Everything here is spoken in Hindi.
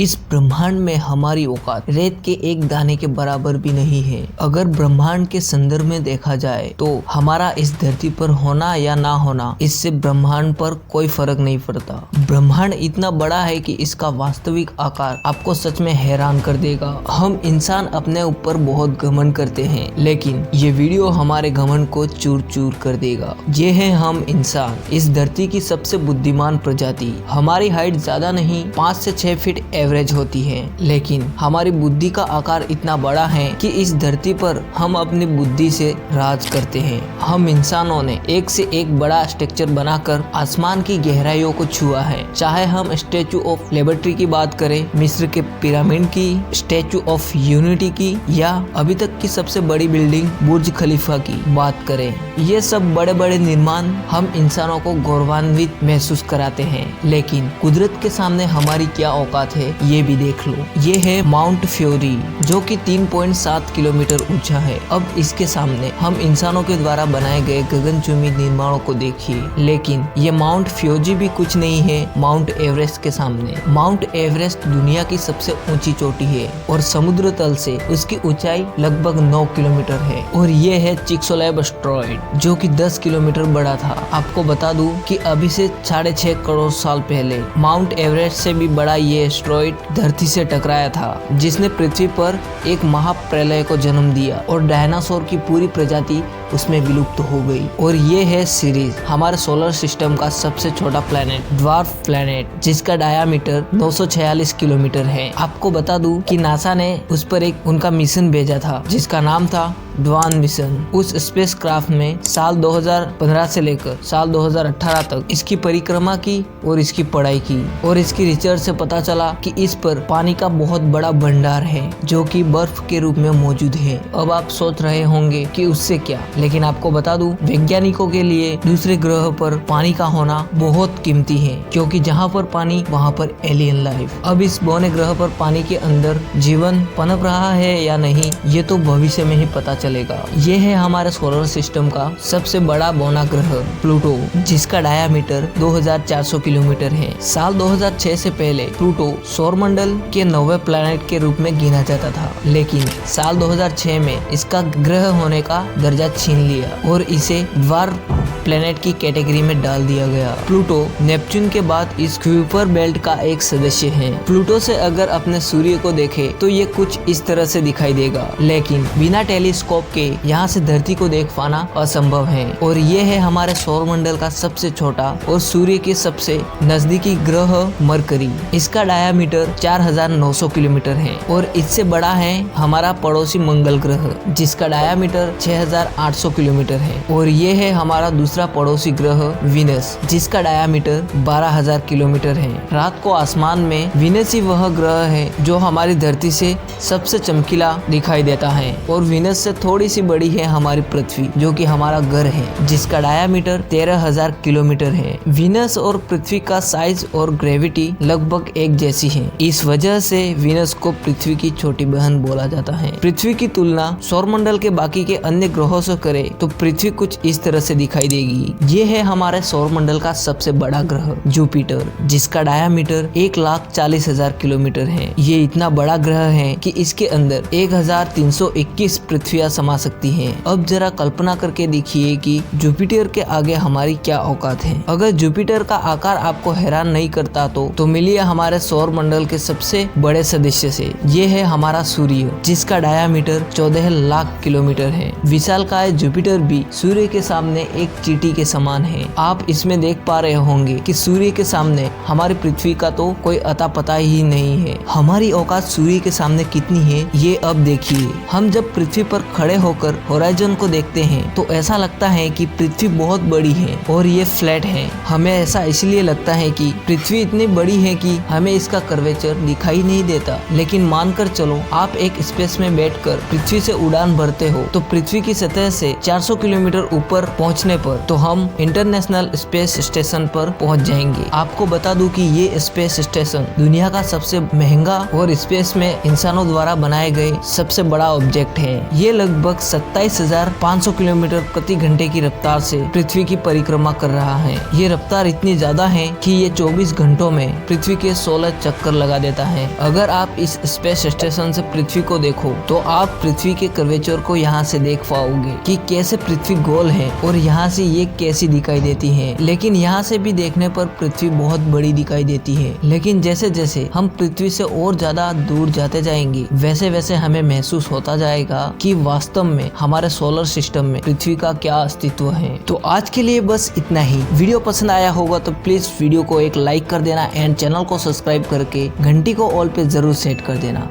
इस ब्रह्मांड में हमारी औकात रेत के एक दाने के बराबर भी नहीं है। अगर ब्रह्मांड के संदर्भ में देखा जाए तो हमारा इस धरती पर होना या ना होना, इससे ब्रह्मांड पर कोई फर्क नहीं पड़ता। ब्रह्मांड इतना बड़ा है कि इसका वास्तविक आकार आपको सच में हैरान कर देगा। हम इंसान अपने ऊपर बहुत घमंड करते हैं, लेकिन ये वीडियो हमारे घमंड को चूर चूर कर देगा। ये है हम इंसान, इस धरती की सबसे बुद्धिमान प्रजाति। हमारी हाइट ज्यादा नहीं, 5 से 6 फीट एवरेज होती है, लेकिन हमारी बुद्धि का आकार इतना बड़ा है कि इस धरती पर हम अपनी बुद्धि से राज करते हैं। हम इंसानों ने एक से एक बड़ा स्ट्रक्चर बनाकर आसमान की गहराइयों को छुआ है। चाहे हम स्टैचू ऑफ लिबर्टी की बात करें, मिस्र के पिरामिड की, स्टैचू ऑफ यूनिटी की, या अभी तक की सबसे बड़ी बिल्डिंग बुर्ज खलीफा की बात करें, ये सब बड़े बड़े निर्माण हम इंसानों को गौरवान्वित महसूस कराते हैं। लेकिन कुदरत के सामने हमारी क्या औकात है, ये भी देख लो। ये है माउंट फ्यूरी, जो कि 3.7 किलोमीटर ऊंचा है। अब इसके सामने हम इंसानों के द्वारा बनाए गए गगनचुंबी निर्माणों को देखिए। लेकिन ये माउंट फ्यूजी भी कुछ नहीं है माउंट एवरेस्ट के सामने। माउंट एवरेस्ट दुनिया की सबसे ऊंची चोटी है और समुद्र तल से उसकी ऊंचाई लगभग 9 किलोमीटर है। और ये है चिक्सोलेब एस्टेरॉयड, जो कि 10 किलोमीटर बड़ा था। आपको बता दूं कि अभी से 6.5 करोड़ साल पहले माउंट एवरेस्ट से भी बड़ा ये एस्टेरॉयड धरती से टकराया था, जिसने पृथ्वी पर एक महाप्रलय को जन्म दिया और डायनासोर की पूरी प्रजाति उसमें विलुप्त हो गई। और ये है सीरीज, हमारे सोलर सिस्टम का सबसे छोटा प्लेनेट, ड्वार्फ प्लेनेट, जिसका डायामीटर 946 किलोमीटर है। आपको बता दूं कि नासा ने उस पर एक उनका मिशन भेजा था, जिसका नाम था डॉन मिशन। उस स्पेस क्राफ्ट में साल 2015 से लेकर साल 2018 तक इसकी परिक्रमा की और इसकी पढ़ाई की। और इसकी रिसर्च से पता चला कि इस पर पानी का बहुत बड़ा भंडार है, जो कि बर्फ के रूप में मौजूद है। अब आप सोच रहे होंगे कि उससे क्या, लेकिन आपको बता दूं, वैज्ञानिकों के लिए दूसरे ग्रह पर पानी का होना बहुत कीमती है, क्योंकि जहाँ पर पानी वहाँ पर एलियन लाइफ। अब इस बौने ग्रह पर पानी के अंदर जीवन पनप रहा है या नहीं, ये तो भविष्य में ही पता चलेगा। ये है हमारे सोलर सिस्टम का सबसे बड़ा बौना ग्रह प्लूटो, जिसका डायामीटर 2400 किलोमीटर है। साल 2006 से पहले प्लूटो सौरमंडल के 9वें प्लैनेट के रूप में गिना जाता था, लेकिन साल 2006 में इसका ग्रह होने का दर्जा छीन लिया और इसे ड्वार्फ प्लेनेट की कैटेगरी में डाल दिया गया। प्लूटो नेपच्यून के बाद इस क्यूपर बेल्ट का एक सदस्य है। प्लूटो से अगर अपने सूर्य को देखे तो ये कुछ इस तरह से दिखाई देगा, लेकिन बिना टेलीस्कोप के यहाँ से धरती को देख पाना असंभव है। और ये है हमारे सौरमंडल का सबसे छोटा और सूर्य के सबसे नजदीकी ग्रह मरकरी। इसका डायामीटर 4900 किलोमीटर है। और इससे बड़ा है हमारा पड़ोसी मंगल ग्रह, जिसका डायामीटर 6800 किलोमीटर है। और ये है हमारा दूसरा पड़ोसी ग्रह वीनस, जिसका डायामीटर 12000 किलोमीटर है। रात को आसमान में वीनस ही वह ग्रह है जो हमारी धरती से सबसे चमकीला दिखाई देता है। और वीनस से थोड़ी सी बड़ी है हमारी पृथ्वी, जो कि हमारा घर है, जिसका डायामीटर 13000 किलोमीटर है। वीनस और पृथ्वी का साइज और ग्रेविटी लगभग एक जैसी है। इस वजह से वीनस को पृथ्वी की छोटी बहन बोला जाता है। पृथ्वी की तुलना सौरमंडल के बाकी के अन्य ग्रहों से करे तो पृथ्वी कुछ इस तरह से दिखाई देगी। ये है हमारे सौरमंडल का सबसे बड़ा ग्रह जुपिटर, जिसका डायामीटर 1,40,000 किलोमीटर है। ये इतना बड़ा ग्रह है कि इसके अंदर 1321 पृथ्वियां समा सकती हैं। अब जरा कल्पना करके देखिए कि जुपिटर के आगे हमारी क्या औकात है। अगर जुपिटर का आकार आपको हैरान नहीं करता तो मिलिए हमारे सौरमंडल के सबसे बड़े सदस्य से। ये है हमारा सूर्य, जिसका डायामीटर 14 लाख किलोमीटर है। विशालकाय जुपिटर भी सूर्य के सामने एक चींटी के समान है। आप इसमें देख पा रहे होंगे कि सूर्य के सामने हमारी पृथ्वी का तो कोई अता पता ही नहीं है। हमारी औकात सूर्य के सामने कितनी है, ये अब देखिए। हम जब पृथ्वी पर खड़े होकर होराइजन को देखते हैं तो ऐसा लगता है कि पृथ्वी बहुत बड़ी है और ये फ्लैट है। हमें ऐसा इसलिए लगता है कि पृथ्वी इतनी बड़ी है कि हमें इसका कर्वेचर दिखाई नहीं देता। लेकिन मानकर चलो, आप एक स्पेस में बैठकर पृथ्वी से उड़ान भरते हो तो पृथ्वी की सतह से 400 किलोमीटर ऊपर पहुंचने पर तो हम इंटरनेशनल स्पेस स्टेशन पर पहुंच जाएंगे। आपको बता दूं कि ये स्पेस स्टेशन दुनिया का सबसे महंगा और स्पेस में इंसानों द्वारा बनाए गए सबसे बड़ा ऑब्जेक्ट है। ये लगभग 27,500 किलोमीटर प्रति घंटे की रफ्तार से पृथ्वी की परिक्रमा कर रहा है। ये रफ्तार इतनी ज्यादा है कि ये 24 घंटों में पृथ्वी के 16 चक्कर लगा देता है। अगर आप इस स्पेस स्टेशन से पृथ्वी को देखो तो आप पृथ्वी के कर्वेचर को यहाँ से देख पाओगे कि कैसे पृथ्वी गोल है और यहाँ से ये कैसी दिखाई देती है। लेकिन यहाँ से भी देखने पर पृथ्वी बहुत बड़ी दिखाई देती है। लेकिन जैसे जैसे हम पृथ्वी से और ज्यादा दूर जाते जाएंगे वैसे वैसे हमें महसूस होता जाएगा कि वास्तव में हमारे सोलर सिस्टम में पृथ्वी का क्या अस्तित्व है। तो आज के लिए बस इतना ही। वीडियो पसंद आया होगा तो प्लीज वीडियो को एक लाइक कर देना एंड चैनल को सब्सक्राइब करके घंटी को ऑल पे जरूर सेट कर देना।